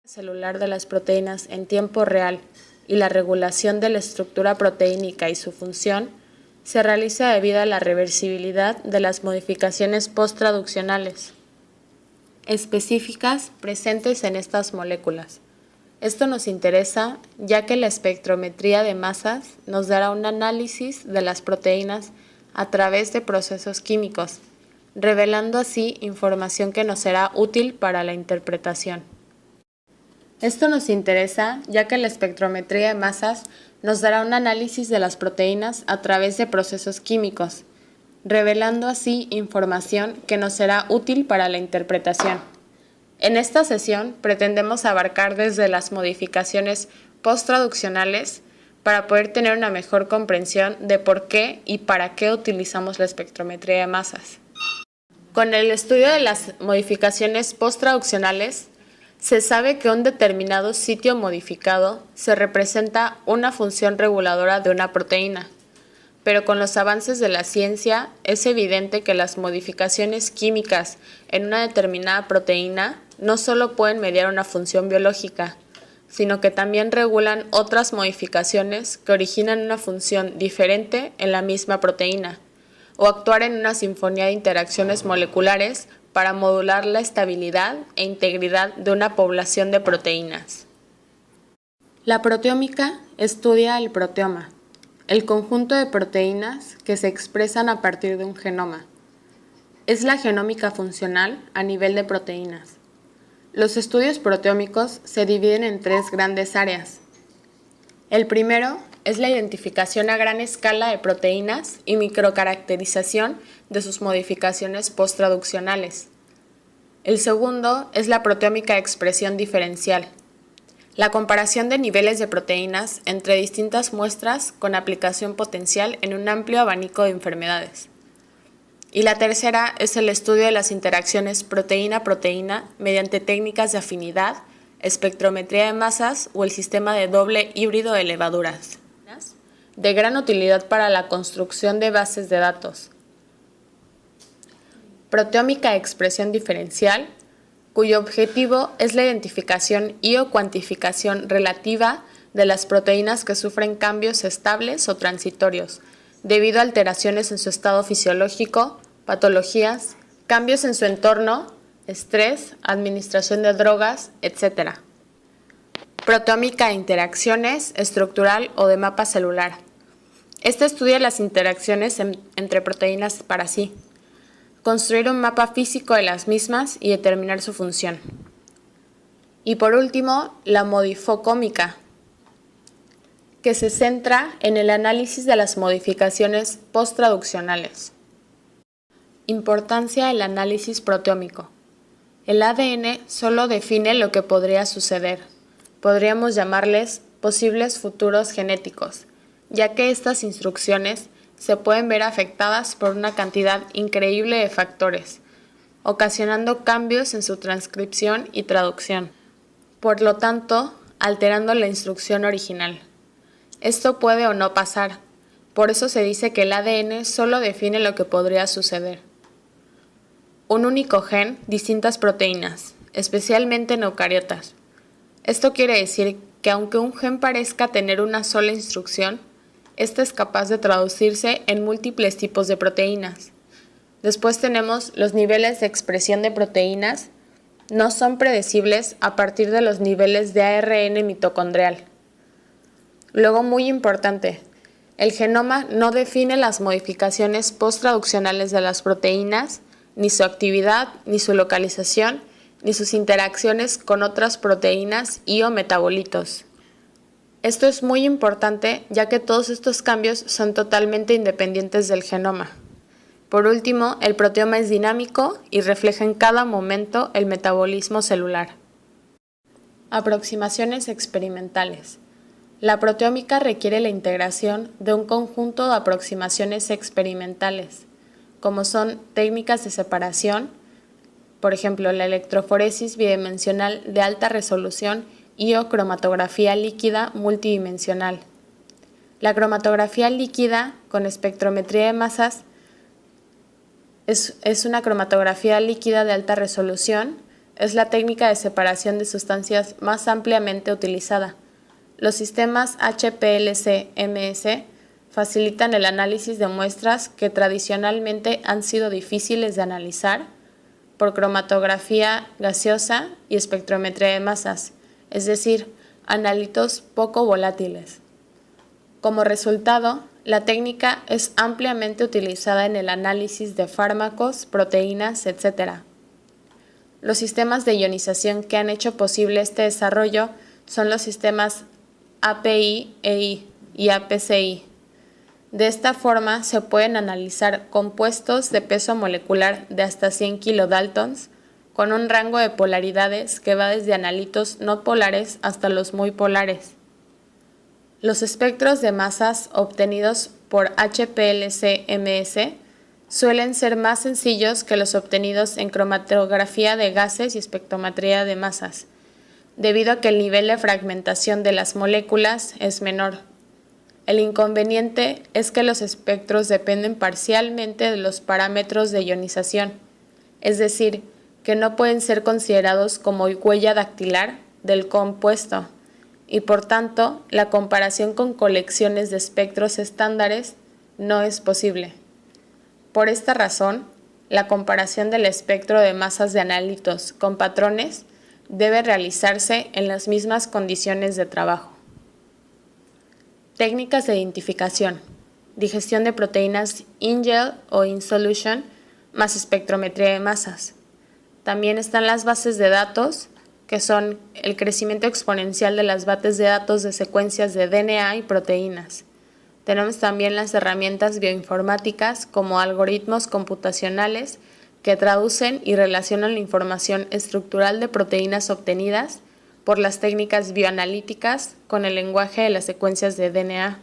Celular de las proteínas en tiempo real y la regulación de la estructura proteínica y su función se realiza debido a la reversibilidad de las modificaciones posttraduccionales específicas presentes en estas moléculas. Esto nos interesa ya que la espectrometría de masas nos dará un análisis de las proteínas a través de procesos químicos, revelando así información que nos será útil para la interpretación. Esto nos interesa ya que la espectrometría de masas nos dará un análisis de las proteínas a través de procesos químicos, revelando así información que nos será útil para la interpretación. En esta sesión pretendemos abarcar desde las modificaciones posttraduccionales para poder tener una mejor comprensión de por qué y para qué utilizamos la espectrometría de masas. Con el estudio de las modificaciones posttraduccionales, se sabe que un determinado sitio modificado se representa una función reguladora de una proteína, pero con los avances de la ciencia es evidente que las modificaciones químicas en una determinada proteína no solo pueden mediar una función biológica, sino que también regulan otras modificaciones que originan una función diferente en la misma proteína, o actuar en una sinfonía de interacciones moleculares para modular la estabilidad e integridad de una población de proteínas. La proteómica estudia el proteoma, el conjunto de proteínas que se expresan a partir de un genoma. Es la genómica funcional a nivel de proteínas. Los estudios proteómicos se dividen en tres grandes áreas. El primero es la identificación a gran escala de proteínas y microcaracterización de sus modificaciones posttraduccionales. El segundo es la proteómica de expresión diferencial, la comparación de niveles de proteínas entre distintas muestras con aplicación potencial en un amplio abanico de enfermedades. Y la tercera es el estudio de las interacciones proteína-proteína mediante técnicas de afinidad, espectrometría de masas o el sistema de doble híbrido de levaduras, de gran utilidad para la construcción de bases de datos. Proteómica de expresión diferencial, cuyo objetivo es la identificación y o cuantificación relativa de las proteínas que sufren cambios estables o transitorios, debido a alteraciones en su estado fisiológico, patologías, cambios en su entorno, estrés, administración de drogas, etc. Proteómica de interacciones, estructural o de mapa celular. Esta estudia las interacciones entre proteínas para sí, construir un mapa físico de las mismas y determinar su función. Y por último, la modifocómica, que se centra en el análisis de las modificaciones posttraduccionales. Importancia del análisis proteómico. El ADN solo define lo que podría suceder. Podríamos llamarles posibles futuros genéticos, ya que estas instrucciones se pueden ver afectadas por una cantidad increíble de factores, ocasionando cambios en su transcripción y traducción, por lo tanto, alterando la instrucción original. Esto puede o no pasar, por eso se dice que el ADN solo define lo que podría suceder. Un único gen, distintas proteínas, especialmente en eucariotas. Esto quiere decir que aunque un gen parezca tener una sola instrucción, esta es capaz de traducirse en múltiples tipos de proteínas. Después tenemos los niveles de expresión de proteínas. No son predecibles a partir de los niveles de ARN mitocondrial. Luego, muy importante, el genoma no define las modificaciones posttraduccionales de las proteínas, ni su actividad, ni su localización, ni sus interacciones con otras proteínas y o metabolitos. Esto es muy importante ya que todos estos cambios son totalmente independientes del genoma. Por último, el proteoma es dinámico y refleja en cada momento el metabolismo celular. Aproximaciones experimentales. La proteómica requiere la integración de un conjunto de aproximaciones experimentales, como son técnicas de separación, por ejemplo, la electroforesis bidimensional de alta resolución y o cromatografía líquida multidimensional. La cromatografía líquida con espectrometría de masas es una cromatografía líquida de alta resolución es la técnica de separación de sustancias más ampliamente utilizada. Los sistemas HPLC-MS facilitan el análisis de muestras que tradicionalmente han sido difíciles de analizar por cromatografía gaseosa y espectrometría de masas, es decir, análitos poco volátiles. Como resultado, la técnica es ampliamente utilizada en el análisis de fármacos, proteínas, etc. Los sistemas de ionización que han hecho posible este desarrollo son los sistemas API-EI y APCI. De esta forma se pueden analizar compuestos de peso molecular de hasta 100 kilodaltons con un rango de polaridades que va desde analitos no polares hasta los muy polares. Los espectros de masas obtenidos por HPLC-MS suelen ser más sencillos que los obtenidos en cromatografía de gases y espectrometría de masas, debido a que el nivel de fragmentación de las moléculas es menor. El inconveniente es que los espectros dependen parcialmente de los parámetros de ionización, es decir, que no pueden ser considerados como huella dactilar del compuesto, y por tanto, la comparación con colecciones de espectros estándares no es posible. Por esta razón, la comparación del espectro de masas de análitos con patrones debe realizarse en las mismas condiciones de trabajo. Técnicas de identificación: digestión de proteínas in gel o in solution, más espectrometría de masas. También están las bases de datos, que son el crecimiento exponencial de las bases de datos de secuencias de DNA y proteínas. Tenemos también las herramientas bioinformáticas como algoritmos computacionales que traducen y relacionan la información estructural de proteínas obtenidas por las técnicas bioanalíticas con el lenguaje de las secuencias de DNA.